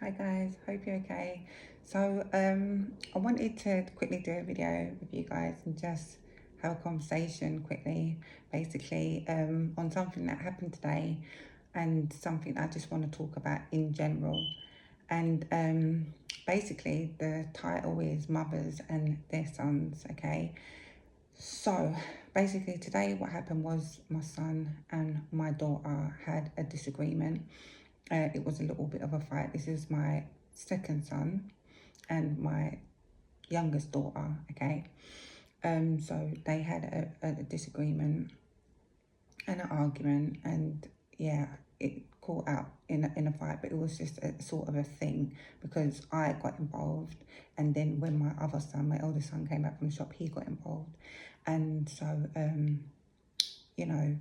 Hi guys, hope you're okay. So I wanted to quickly do a video with you guys and just have a conversation quickly, basically on something that happened today and something I just want to talk about in general. And basically the title is Mothers and Their Sons, okay? So basically today what happened was my son and my daughter had a disagreement. It was a little bit of a fight. This is my second son and my youngest daughter, okay? So they had a disagreement and an argument, and yeah, it caught out in a fight, but it was just a sort of a thing because I got involved, and then when my other son, my eldest son, came back from the shop, he got involved. And so you know,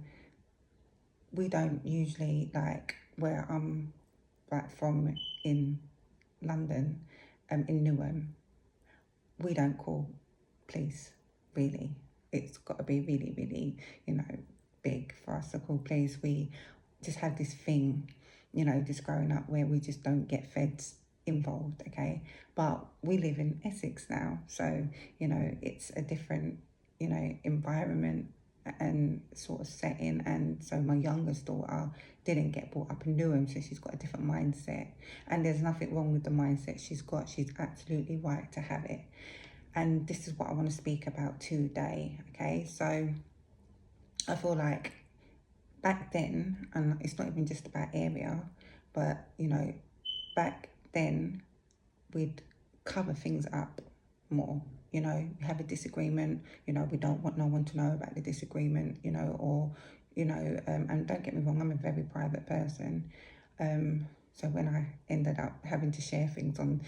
we don't usually, like, where I'm from in London, in Newham, we don't call police, really. It's got to be really, really, big for us to call police. We just have this thing, just growing up where we just don't get feds involved, okay? But we live in Essex now, so, it's a different, environment and sort of setting. And so my youngest daughter didn't get brought up in Newham, so she's got a different mindset, and there's nothing wrong with the mindset she's got. She's absolutely right to have it, and this is what I want to speak about today, okay? So I feel like back then, and it's not even just about area, but back then we'd cover things up more. You have a disagreement, we don't want no one to know about the disagreement, or, and don't get me wrong, I'm a very private person. So when I ended up having to share things on,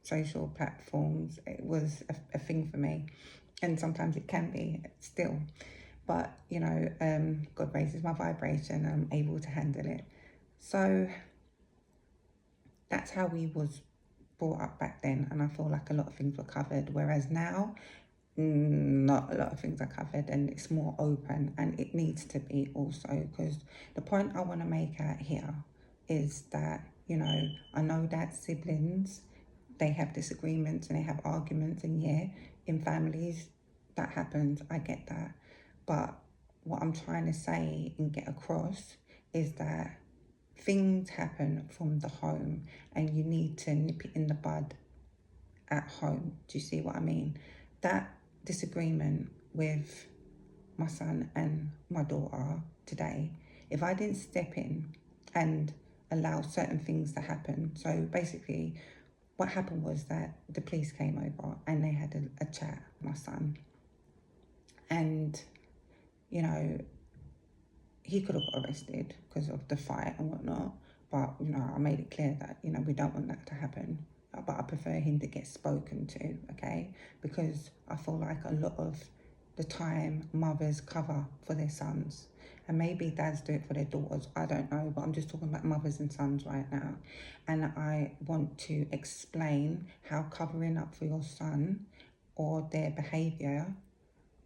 social platforms, it was a thing for me. And sometimes it can be still. But, God raises my vibration and I'm able to handle it. So that's how we was brought up back then, and I feel like a lot of things were covered, whereas now not a lot of things are covered, and it's more open, and it needs to be also, because the point I want to make out here is that I know that siblings, they have disagreements and they have arguments, and yeah, in families that happens, I get that. But what I'm trying to say and get across is that things happen from the home, and you need to nip it in the bud at home. Do you see what I mean? That disagreement with my son and my daughter today, if I didn't step in and allow certain things to happen. So basically what happened was that the police came over and they had a chat with my son, and he could have got arrested because of the fight and whatnot. But, I made it clear that, we don't want that to happen. But I prefer him to get spoken to, okay? Because I feel like a lot of the time mothers cover for their sons. And maybe dads do it for their daughters, I don't know. But I'm just talking about mothers and sons right now. And I want to explain how covering up for your son or their behaviour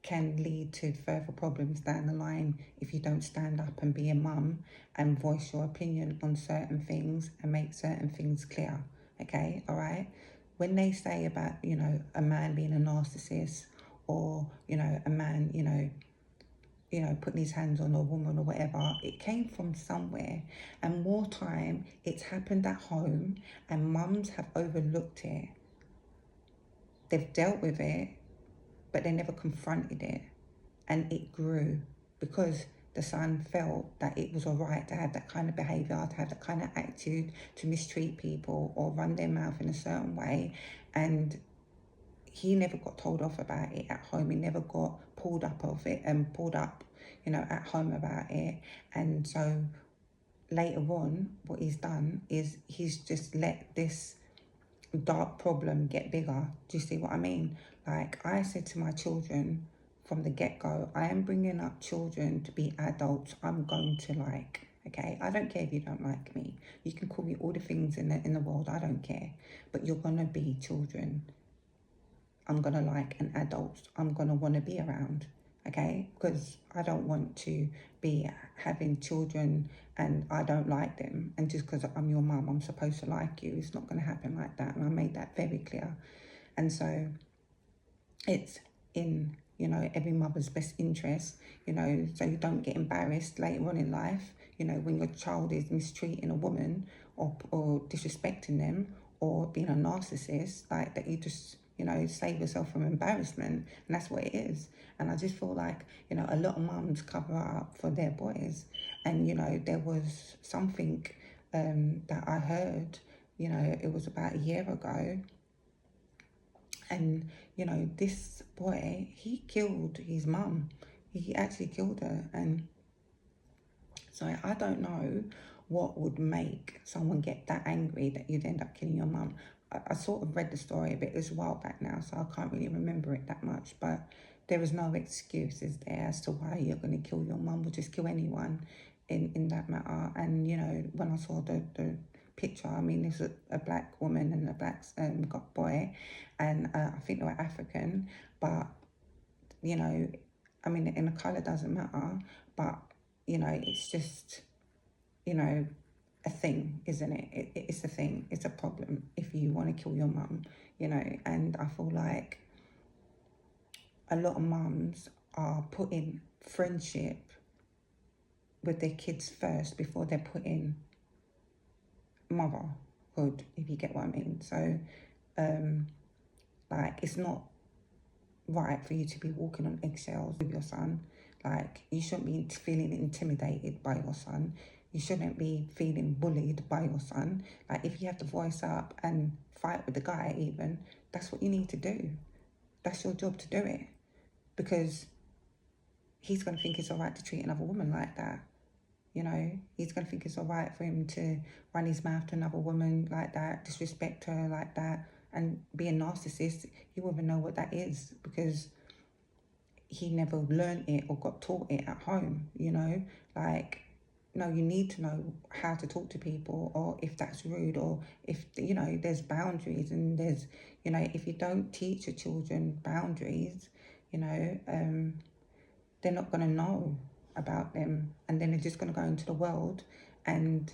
can lead to further problems down the line if you don't stand up and be a mum and voice your opinion on certain things and make certain things clear, okay? All right? When they say about, a man being a narcissist, or, a man, putting his hands on a woman or whatever, it came from somewhere. And more time, it's happened at home, and mums have overlooked it. They've dealt with it, but they never confronted it, and it grew because the son felt that it was all right to have that kind of behaviour, to have that kind of attitude, to mistreat people or run their mouth in a certain way. And he never got told off about it at home. He never got pulled up of it and pulled up, at home about it. And so later on, what he's done is he's just let this dark problem get bigger. Do you see what I mean? Like, I said to my children from the get-go, I am bringing up children to be adults I'm going to like, okay? I don't care if you don't like me. You can call me all the things in the world, I don't care. But you're going to be children I'm going to like, and adults I'm going to want to be around, okay? Because I don't want to be having children and I don't like them, and just because I'm your mum, I'm supposed to like you. It's not going to happen like that, and I made that very clear. And so it's in, every mother's best interest, so you don't get embarrassed later on in life, when your child is mistreating a woman, or disrespecting them, or being a narcissist, like that. You just, save yourself from embarrassment, and that's what it is. And I just feel like, a lot of mums cover up for their boys. And there was something that I heard, it was about a year ago, and, this boy, he killed his mum. He actually killed her. And so I don't know what would make someone get that angry that you'd end up killing your mum. I sort of read the story, but it was a while back now, so I can't really remember it that much. But there is no excuse, is there, as to why you're going to kill your mum, or just kill anyone in that matter. And, when I saw the picture, I mean, this was a black woman and a black boy, and I think they were African, but, I mean, in the colour doesn't matter, but, it's just, a thing, isn't it? It's a thing. It's a problem if you want to kill your mum, and I feel like a lot of mums are putting friendship with their kids first before they're putting motherhood, if you get what I mean. So, like, it's not right for you to be walking on eggshells with your son. Like, you shouldn't be feeling intimidated by your son. You shouldn't be feeling bullied by your son. Like, if you have to voice up and fight with the guy even, that's what you need to do. That's your job to do it. Because he's going to think it's all right to treat another woman like that. He's going to think it's all right for him to run his mouth to another woman like that, disrespect her like that, and be a narcissist. He won't even know what that is, because he never learned it or got taught it at home, Like, no, you need to know how to talk to people, or if that's rude, or if, there's boundaries, and there's, if you don't teach your children boundaries, they're not going to know about them, and then they're just going to go into the world, and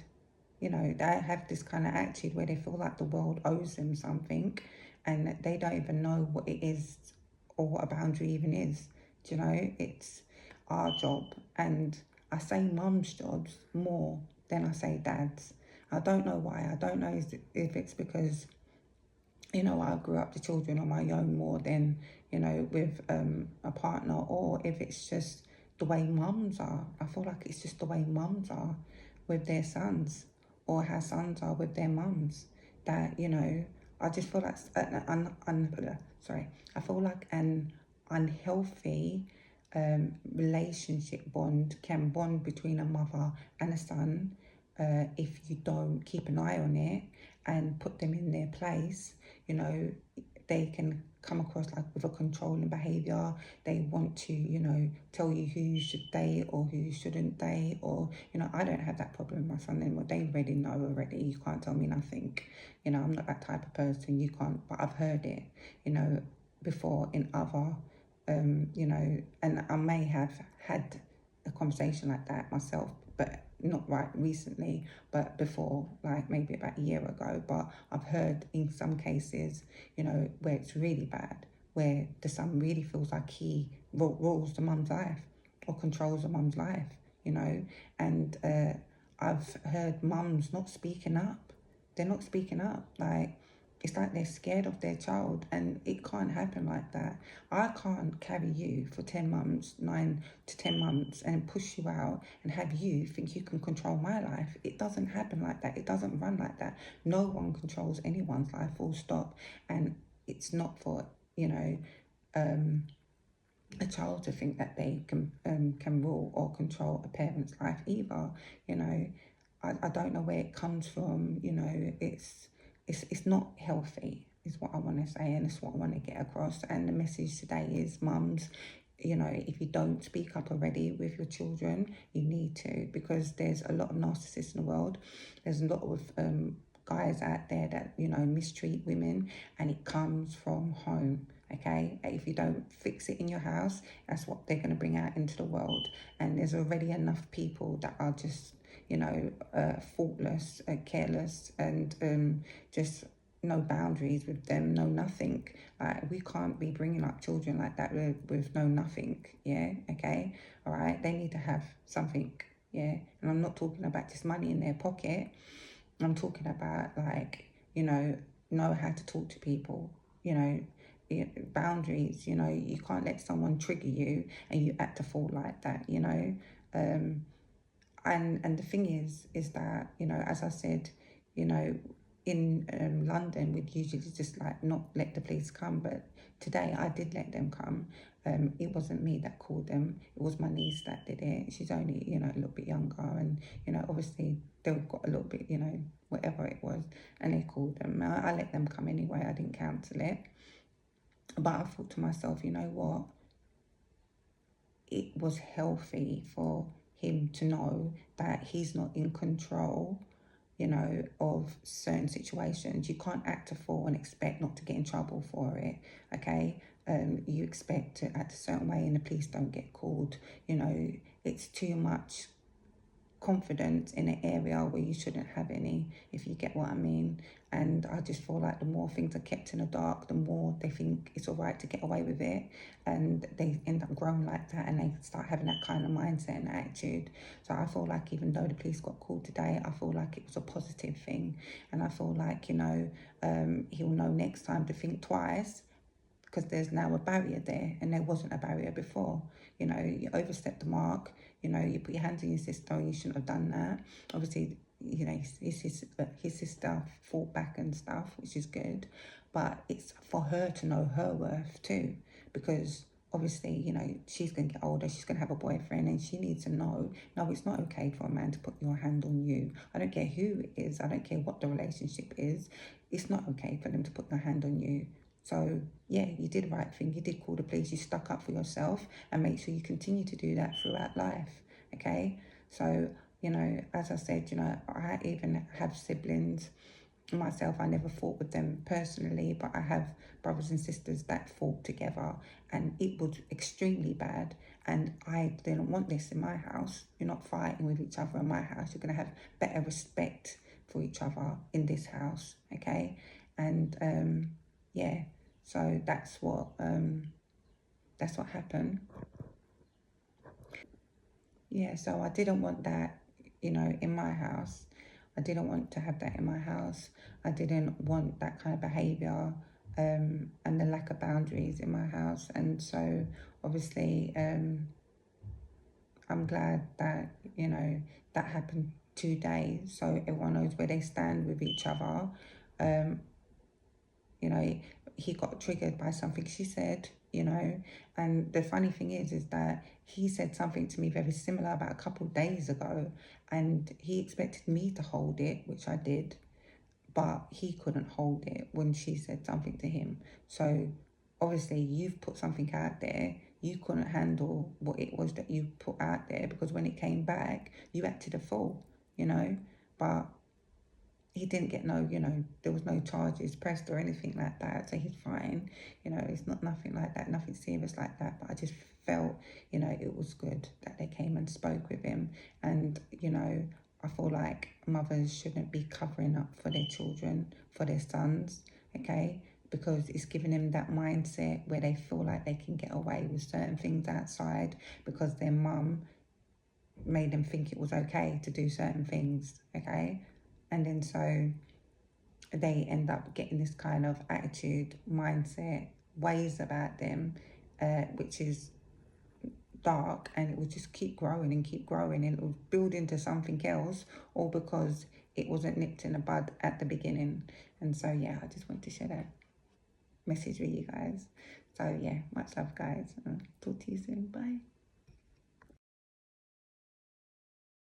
they have this kind of attitude where they feel like the world owes them something, and they don't even know what it is, or what a boundary even is. It's our job, and I say mum's jobs more than I say dad's. I don't know why. I don't know if it's because, I grew up the children on my own more than, with a partner, or if it's just the way mums are. I feel like it's just the way mums are with their sons, or how sons are with their mums. That, I just feel like I feel like an unhealthy relationship can bond between a mother and a son, if you don't keep an eye on it and put them in their place. They can come across like with a controlling behaviour. They want to, tell you who you should date or who you shouldn't date, or, I don't have that problem with my son anymore. They already know already. You can't tell me nothing. I'm not that type of person. You can't, but I've heard it, before in other, and I may have had a conversation like that myself, but not right recently, but before, like maybe about a year ago. But I've heard in some cases, where it's really bad, where the son really feels like he rules the mum's life, or controls the mum's life, and I've heard mums not speaking up. They're not speaking up. Like, it's like they're scared of their child, and it can't happen like that. I can't carry you for 10 months, 9 to 10 months, and push you out and have you think you can control my life. It doesn't happen like that. It doesn't run like that. No one controls anyone's life, full stop. And it's not for, a child to think that they can rule or control a parent's life either. I don't know where it comes from. It's not healthy, is what I want to say, and it's what I want to get across. And the message today is, mums, if you don't speak up already with your children, you need to, because there's a lot of narcissists in the world. There's a lot of guys out there that, mistreat women, and it comes from home. okay? If you don't fix it in your house, that's what they're going to bring out into the world. And there's already enough people that are just, thoughtless, careless, and just no boundaries with them, no nothing. Like, we can't be bringing up children like that with no nothing, yeah, okay? All right, they need to have something, yeah? And I'm not talking about just money in their pocket. I'm talking about, like, know how to talk to people, you know, boundaries. You can't let someone trigger you and you act a fool like that, um, and the thing is that, as I said, you know in London, we'd usually just like not let the police come, but today I did let them come. It wasn't me that called them, it was my niece that did it. She's only, a little bit younger, and obviously they've got a little bit, whatever it was, and they called them. I let them come anyway, I didn't cancel it. But I thought to myself, you know what, it was healthy for him to know that he's not in control, of certain situations. You can't act a fool and expect not to get in trouble for it, okay? You expect to act a certain way and the police don't get called. It's too much confidence in an area where you shouldn't have any, if you get what I mean. And I just feel like the more things are kept in the dark, the more they think it's all right to get away with it, and they end up growing like that, and they start having that kind of mindset and attitude. So I feel like even though the police got called today, I feel like it was a positive thing, and I feel like, he'll know next time to think twice, because there's now a barrier there and there wasn't a barrier before. You overstepped the mark. You put your hands on your sister, you shouldn't have done that. Obviously, his sister fought back and stuff, which is good, but it's for her to know her worth too, because obviously, she's going to get older, she's going to have a boyfriend, and she needs to know, no, it's not okay for a man to put your hand on you. I don't care who it is, I don't care what the relationship is, it's not okay for them to put their hand on you. So yeah, you did the right thing. You did call the police. You stuck up for yourself, and make sure you continue to do that throughout life. Okay. So, as I said, I even have siblings myself. I never fought with them personally, but I have brothers and sisters that fought together, and it was extremely bad. And I didn't want this in my house. You're not fighting with each other in my house. You're going to have better respect for each other in this house. Okay. And yeah, so that's what happened. Yeah, so I didn't want that, in my house. I didn't want to have that in my house. I didn't want that kind of behaviour, and the lack of boundaries in my house. And so obviously, I'm glad that, that happened today, so everyone knows where they stand with each other. Um, you know, he got triggered by something she said, and the funny thing is that he said something to me very similar about a couple of days ago, and he expected me to hold it, which I did, but he couldn't hold it when she said something to him. So obviously you've put something out there, you couldn't handle what it was that you put out there, because when it came back, you acted a fool, but he didn't get no, there was no charges pressed or anything like that. So he's fine. It's not nothing like that, nothing serious like that. But I just felt, it was good that they came and spoke with him. And, I feel like mothers shouldn't be covering up for their children, for their sons, okay? Because it's giving them that mindset where they feel like they can get away with certain things outside because their mum made them think it was okay to do certain things, okay? And then so they end up getting this kind of attitude, mindset, ways about them, which is dark, and it will just keep growing and keep growing, and it will build into something else, all because it wasn't nipped in the bud at the beginning. And so, yeah, I just want to share that message with you guys. So, yeah, much love, guys. Talk to you soon. Bye.